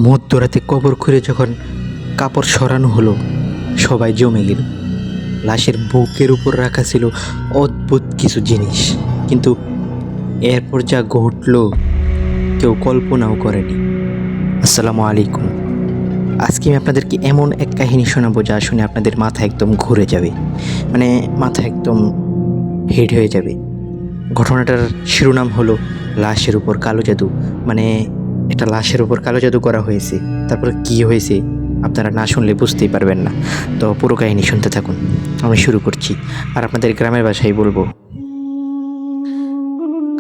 মধ্যরাতে কবর খুঁড়ে যখন কাপড় সরানো হলো, সবাই জমে গেল। লাশের বুকের উপর রাখা ছিল অদ্ভুত কিছু জিনিস, কিন্তু এরপর যা ঘটল কেউ কল্পনাও করেনি। আসসালামু আলাইকুম। আজকে আমি আপনাদেরকে এমন এক কাহিনী শোনাবো যা শুনে আপনাদের মাথা একদম ঘুরে যাবে, মাথা একদম হেড হয়ে যাবে। ঘটনাটার শিরোনাম হলো লাশের উপর কালো জাদু। এটা লাশের উপর কালো জাদু করা হয়েছে। তারপর কি হয়েছে আপনারা না শুনলে বুঝতেই পারবেন না। তো পুরো কাহিনী শুনতে থাকুন। আমি শুরু করছি, আর আপনাদের গ্রামের ভাষায় বলবো।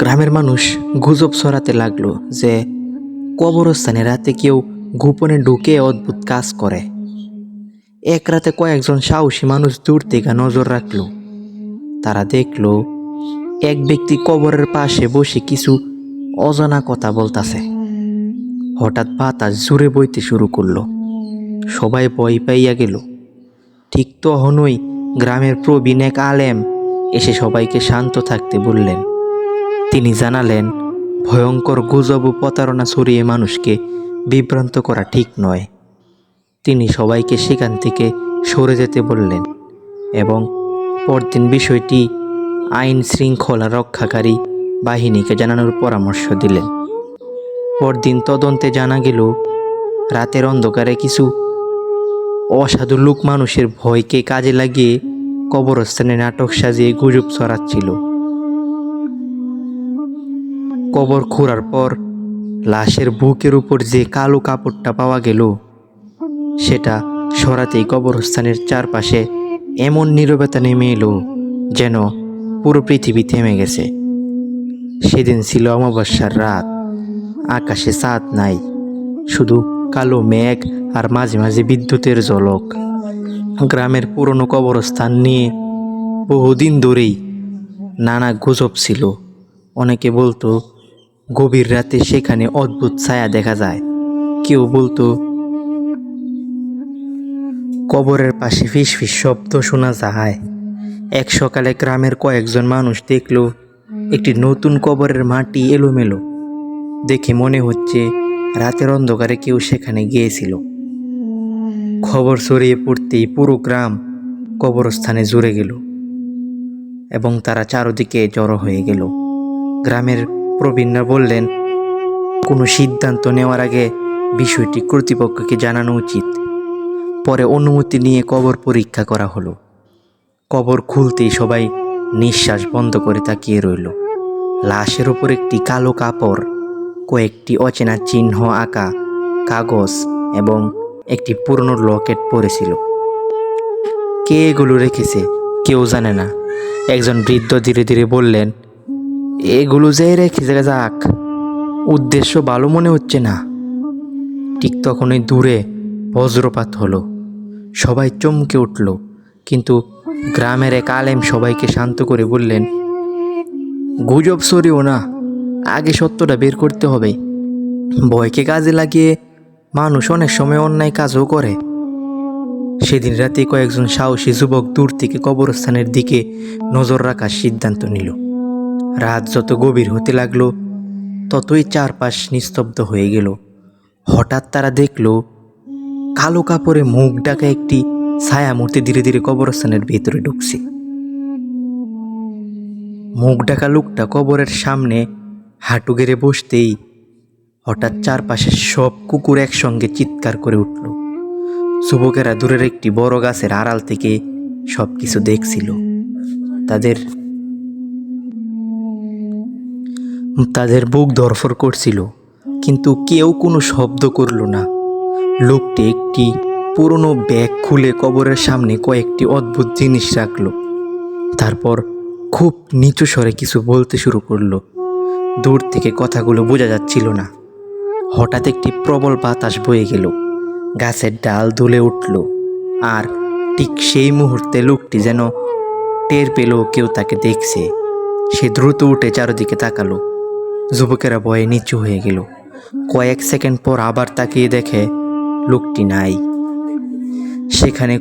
গ্রামের মানুষ গুজব ছড়াতে লাগলো যে কবরস্থানে রাতে কেউ গোপনে ঢুকে অদ্ভুত কাজ করে। এক রাতে কয়েকজন সাহসী মানুষ দূর থেকে নজর রাখলো। তারা দেখলো এক ব্যক্তি কবরের পাশে বসে কিছু অজানা কথা বলতাছে। হঠাৎ বাতাস জোরে বইতে শুরু করলো। সবাই ভয় পাইয়া গেল। ঠিক তখনই গ্রামের প্রবীণ এক আলেম এসে সবাইকে শান্ত থাকতে বললেন। তিনি জানালেন, ভয়ঙ্কর গুজব ও প্রতারণা ছড়িয়ে মানুষকে বিভ্রান্ত করা ঠিক নয়। তিনি সবাইকে সেখান থেকে সরে যেতে বললেন এবং পরদিন বিষয়টি আইন শৃঙ্খলা রক্ষাকারী বাহিনীকে জানানোর পরামর্শ দিলেন। পরদিন তদন্তে জানা গেল, রাতের অন্ধকারে কিছু অসাধু লোক মানুষের ভয়কে কাজে লাগিয়ে কবরস্থানে নাটক সাজিয়ে গুজব ছড়াচ্ছিল। কবর খোঁড়ার পর লাশের বুকের উপর যে কালো কাপড়টা পাওয়া গেল, সেটা সরাতেই কবরস্থানের চারপাশে এমন নীরবতা নেমে এলো যেন পুরো পৃথিবী থেমে গেছে। সেদিন ছিল অমাবস্যার রাত। আকাশে চাঁদ নাই, শুধু কালো মেঘ আর মাঝে মাঝে বিদ্যুতের ঝলক। গ্রামের পুরনো কবরস্থান নিয়ে বহুদিন ধরেই নানা গুজব ছিল। অনেকে বলতো গভীর রাতে সেখানে অদ্ভুত ছায়া দেখা যায়। কেউ বলতো কবরের পাশে ফিসফিস শব্দ শোনা যায়। এক সকালে গ্রামের কয়েকজন মানুষ দেখল একটি নতুন কবরের মাটি এলোমেলো। দেখে মনে হচ্ছে রাতের অন্ধকারে কেউ সেখানে গিয়েছিল। খবর ছড়িয়ে পড়তেই পুরো গ্রাম কবরস্থানে জুড়ে গেল এবং তারা চারদিকে জড়ো হয়ে গেল। গ্রামের প্রবীণরা বললেন, কোনো সিদ্ধান্ত নেওয়ার আগে বিষয়টি কর্তৃপক্ষকে জানানো উচিত। পরে অনুমতি নিয়ে কবর পরীক্ষা করা হলো। কবর খুলতেই সবাই নিঃশ্বাস বন্ধ করে তাকিয়ে রইল। লাশের উপর একটি কালো কাপড়, কয়েকটি অচেনা চিহ্ন আঁকা কাগজ এবং একটি পুরনো লকেট পড়েছিল। কে এগুলো রেখেছে কেউ জানে না। একজন বৃদ্ধ ধীরে ধীরে বললেন, এগুলো যে রেখেছে যাক, উদ্দেশ্য ভালো মনে হচ্ছে না। ঠিক তখনই দূরে বজ্রপাত হলো। সবাই চমকে উঠল, কিন্তু গ্রামের এক আলেম সবাইকে শান্ত করে বললেন, গুজব ছড়িও না, আগে সত্যটা বের করতে হবে। ভয়কে কাজে লাগিয়ে মানুষ অনেক সময় অন্যায় কাজও করে। সেদিন রাতে কয়েকজন সাহসী যুবক দূর থেকে কবরস্থানের দিকে নজর রাখার সিদ্ধান্ত নিল। রাত যত গভীর হতে লাগলো, ততই চারপাশ নিস্তব্ধ হয়ে গেল। হঠাৎ তারা দেখল কালো কাপড়ে মুখ ঢাকা একটি ছায়ামূর্তি ধীরে ধীরে কবরস্থানের ভেতরে ঢুকছে। মুখ ঢাকা লোকটা কবরের সামনে হাঁটু গেড়ে বসতেই হঠাৎ চারপাশের সব কুকুর একসঙ্গে চিৎকার করে উঠল। যুবকেরা দূরের একটি বড় গাছের আড়াল থেকে সবকিছু দেখছিল। তাদের বুক ধড়ফড় করছিল, কিন্তু কেউ কোনো শব্দ করল না। লোকটি একটি পুরনো ব্যাগ খুলে কবরের সামনে কয়েকটি অদ্ভুত জিনিস রাখল। তারপর খুব নিচু স্বরে কিছু বলতে শুরু করলো। দূর থেকে কথাগুলো বোঝা যাচ্ছিল না। হঠাৎ একটি প্রবল বাতাস বয়ে গেল, গাছের ডাল দুলে উঠল, আর ঠিক সেই মুহূর্তে লোকটি যেন টের পেল কেউ তাকে দেখছে। সে দ্রুত উঠে চারদিকে তাকালো। যুবকেরা ভয়ে নিচু হয়ে গেল। কয়েক সেকেন্ড পর আবার তাকিয়ে দেখে লোকটি নাই সেখানে।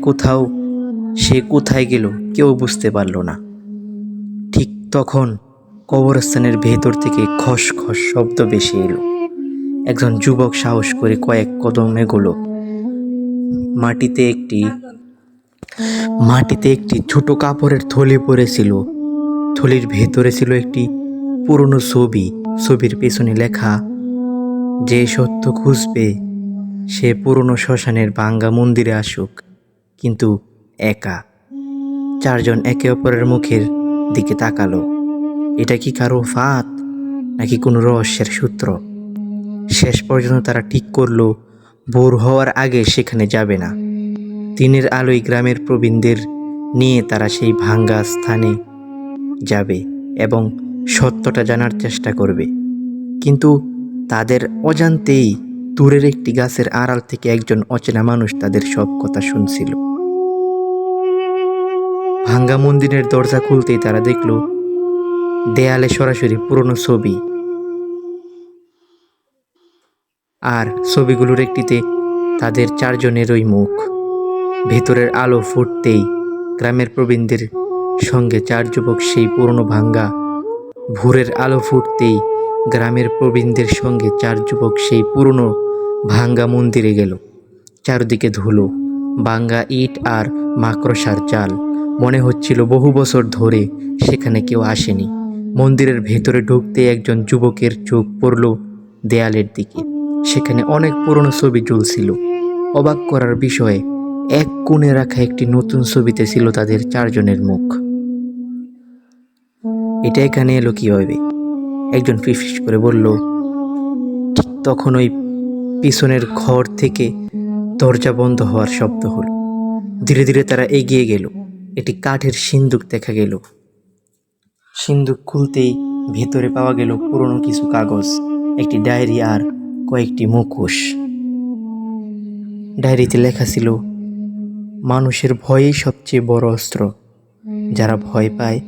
সে কোথায় গেল কেউ বুঝতে পারল না। ঠিক তখন কবরস্থানের ভেতর থেকে খস খস শব্দ ভেসে এলো। একজন যুবক সাহস করে কয়েক কদম এগোলো। মাটিতে একটি ছোট কাপড়ের থলি পড়েছিল। থলির ভেতরে ছিল একটি পুরনো ছবি। ছবির পেছনে লেখা, যে সত্য খুঁজবে সে পুরনো শ্মশানের ভাঙ্গা মন্দিরে আসুক, কিন্তু একা। চারজন একে অপরের মুখের দিকে তাকালো। এটা কি কারো ফাঁদ, নাকি কোনো রহস্যের সূত্র? শেষ পর্যন্ত তারা ঠিক করলো ভোর হওয়ার আগে সেখানে যাবে না। দিনের আলোয় গ্রামের প্রবীণদের নিয়ে তারা সেই ভাঙ্গা স্থানে যাবে এবং সত্যটা জানার চেষ্টা করবে। কিন্তু তাদের অজান্তেই দূরের একটি গাছের আড়াল থেকে একজন অচেনা মানুষ তাদের সব কথা শুনছিল। ভাঙ্গা মন্দিরের দরজা খুলতেই তারা দেখল দেয়ালে সরাসরি পুরনো ছবি, আর ছবিগুলোর একটিতে তাদের চারজনেরই মুখ। ভেতরের আলো ফুটতেই গ্রামের প্রবীণদের সঙ্গে চার যুবক সেই পুরনো ভাঙ্গা ভোরের আলো ফুটতেই গ্রামের প্রবীণদের সঙ্গে চার যুবক সেই পুরনো ভাঙ্গা মন্দিরে গেল। চারদিকে ধুলো, ভাঙ্গা ইট আর মাকড়সার জাল। মনে হচ্ছিল বহু বছর ধরে সেখানে কেউ আসেনি। মন্দিরের ভেতরে ঢুকতে একজন যুবকের চোখ পড়ল দেয়ালের দিকে। সেখানে অনেক পুরনো ছবি ঝুলছিল। অবাক করার বিষয়ে এক কোণে রাখা একটি নতুন ছবিতে ছিল তাদের চারজনের মুখ। এটা এখানে এলো কিভাবে? একজন ফিসফিস করে বলল। ঠিক তখন ওই পিছনের ঘর থেকে দরজা বন্ধ হওয়ার শব্দ হলো। ধীরে ধীরে তারা এগিয়ে গেল। একটি কাঠের সিন্দুক দেখা গেল। সিন্দুক খুলতেই ভেতরে পাওয়া গেল পুরনো কিছু কাগজ, একটি ডায়েরি আর কয়েকটি মুখোশ। ডায়েরিতে লেখা ছিল, মানুষের ভয়ই সবচেয়ে বড় অস্ত্র। যারা ভয় পায়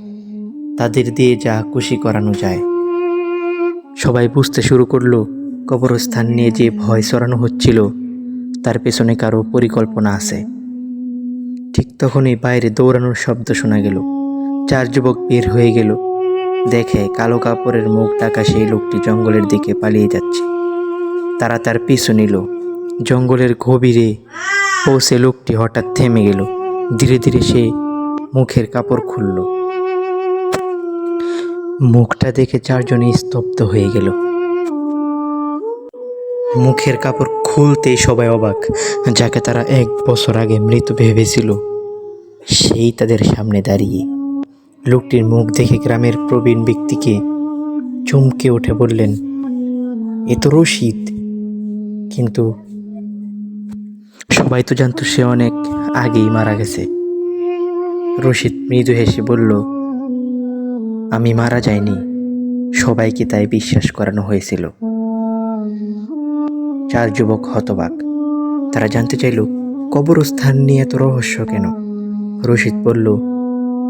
তাদের দিয়ে যা খুশি করানো যায়। সবাই বুঝতে শুরু করলো কবরস্থান নিয়ে যে ভয় ছড়ানো হচ্ছিল তার পেছনে কারো পরিকল্পনা আছে। ঠিক তখনই বাইরে দৌড়ানোর শব্দ শোনা গেল। চার যুবক বের হয়ে গেল। দেখে কালো কাপড়ের মুখ ঢাকা সেই লোকটি জঙ্গলের দিকে পালিয়ে যাচ্ছে। তারা তার পিছু নিল। জঙ্গলের গভীরে পৌঁছে লোকটি হঠাৎ থেমে গেল। ধীরে ধীরে সে মুখের কাপড় খুলল। মুখটা দেখে চারজনই স্তব্ধ হয়ে গেল। মুখের কাপড় খুলতেই সবাই অবাক। যাকে তারা 1 বছর আগে মৃত ভেবেছিল সেই তাদের সামনে দাঁড়িয়ে। লোকটির মুখ দেখে গ্রামের প্রবীণ ব্যক্তিকে চমকে উঠে বললেন, এ তো রশিদ। কিন্তু সবাই তো জানতো সে অনেক আগেই মারা গেছে। রশিদ মৃদু হেসে বলল, আমি মারা যাইনি, সবাইকে তাই বিশ্বাস করানো হয়েছিল। চার যুবক হতবাক। তারা জানতে চাইল কবরস্থান নিয়ে এত রহস্য কেন। রশিদ বলল,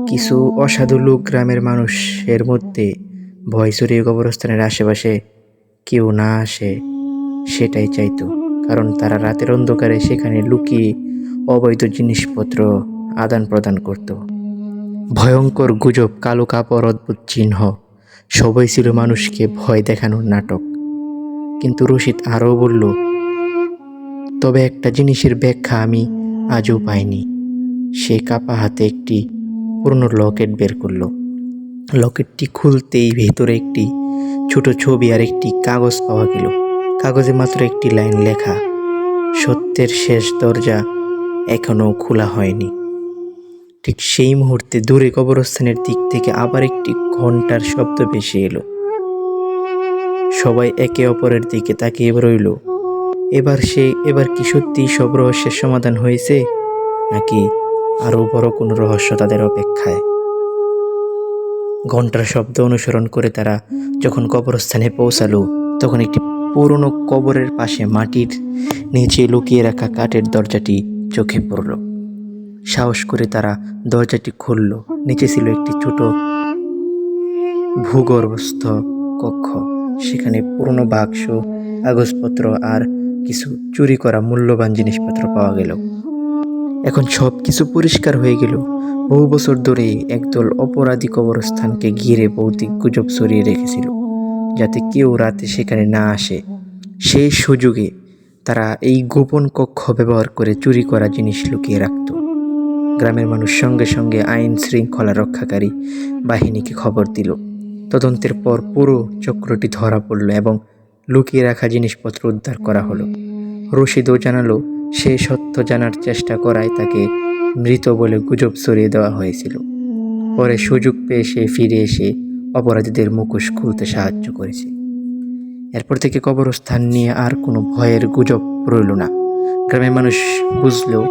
কিছু অসাধু লোক গ্রামের মানুষের মধ্যে ভয় ছড়িয়ে কবরস্থানের আশেপাশে কেউ না আসে সেটাই চাইতো। কারণ তারা রাতের অন্ধকারে সেখানে লুকিয়ে অবৈধ জিনিসপত্র আদান প্রদান করত। ভয়ঙ্কর গুজব, কালো কাপড়, অদ্ভুত চিহ্ন, সবই ছিল মানুষকে ভয় দেখানোর নাটক। কিন্তু রশিদ আরও বলল, তবে একটা জিনিসের ব্যাখ্যা আমি আজও পাইনি। সে কাপা হাতে একটি পুরনো লকেট বের করলো। লকেটটি খুলতেই ভেতরে একটি ছোট ছবি আর একটি কাগজ পাওয়া গেল। কাগজে মাত্র একটি লাইন লেখা, সত্যের শেষ দরজা এখনো খোলা হয়নি। ঠিক সেই মুহূর্তে দূরে কবরস্থানের দিক থেকে আবার একটি ঘন্টার শব্দ ভেসে এলো। সবাই একে অপরের দিকে তাকিয়ে রইল। এবার কি সত্যিই সব রহস্যের সমাধান হয়েছে, নাকি আরো বড় কোনো রহস্য তাদের অপেক্ষায়? ঘন্টার শব্দ অনুসরণ করে তারা যখন কবরস্থানে পৌঁছালো, তখন একটি পুরনো কবরের পাশে মাটির নিচে লুকিয়ে রাখা কাঠের দরজাটি চোখে পড়ল। সাহস করে তারা দরজাটি খুলল। নিচে ছিল একটি ছোট ভূগর্ভস্থ কক্ষ। সেখানে পুরনো বাক্স, কাগজপত্র আর কিছু চুরি করা মূল্যবান জিনিসপত্র পাওয়া গেল। এখন সব কিছু পরিষ্কার হয়ে গেল। বহু বছর ধরে একদল অপরাধী কবরস্থানকে ঘিরে ভৌতিক গুজব ছড়িয়ে রেখেছিল, যাতে কেউ রাতে সেখানে না আসে। সেই সুযোগে তারা এই গোপন কক্ষ ব্যবহার করে চুরি করা জিনিস লুকিয়ে রাখত। গ্রামের মানুষ সঙ্গে সঙ্গে আইন শৃঙ্খলা রক্ষাকারী বাহিনীকে খবর দিল। তদন্তের পর পুরো চক্রটি ধরা পড়ল এবং লুকিয়ে রাখা জিনিসপত্র উদ্ধার করা হলো। রশিদও জানালো সে সত্য জানার চেষ্টা করায় তাকে মৃত বলে গুজব ছড়িয়ে দেওয়া হয়েছিল। পরে সুযোগ পেয়ে সে ফিরে এসে অপরাধীদের মুখোশ খুলতে সাহায্য করেছে। এরপর থেকে কবরস্থান নিয়ে আর কোনো ভয়ের গুজব রইল না। গ্রামের মানুষ বুঝলেও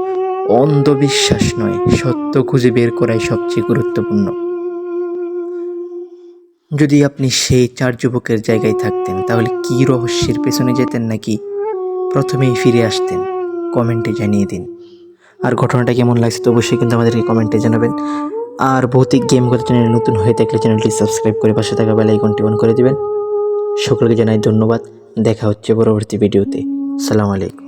অন্ধবিশ্বাস নয়, সত্য খুঁজে বের করাই সবচেয়ে গুরুত্বপূর্ণ। যদি আপনি সেই 4 যুবকের জায়গায় থাকতেন তাহলে কি রহস্যের পেছনে যেতেন নাকি প্রথমেই ফিরে আসতেন? কমেন্টে জানিয়ে দিন। আর ঘটনাটা কেমন লাগছে তো অবশ্যই কিন্তু আমাদেরকে কমেন্টে জানাবেন। আর ভৌতিক গেম কথা চ্যানেলে নতুন হয়ে থাকলে চ্যানেলটি সাবস্ক্রাইব করে পাশে থাকা বেল আইকনটি অন করে দিবেন। সকলকে জানাই ধন্যবাদ। দেখা হচ্ছে পরবর্তী ভিডিওতে। আসসালামু আলাইকুম।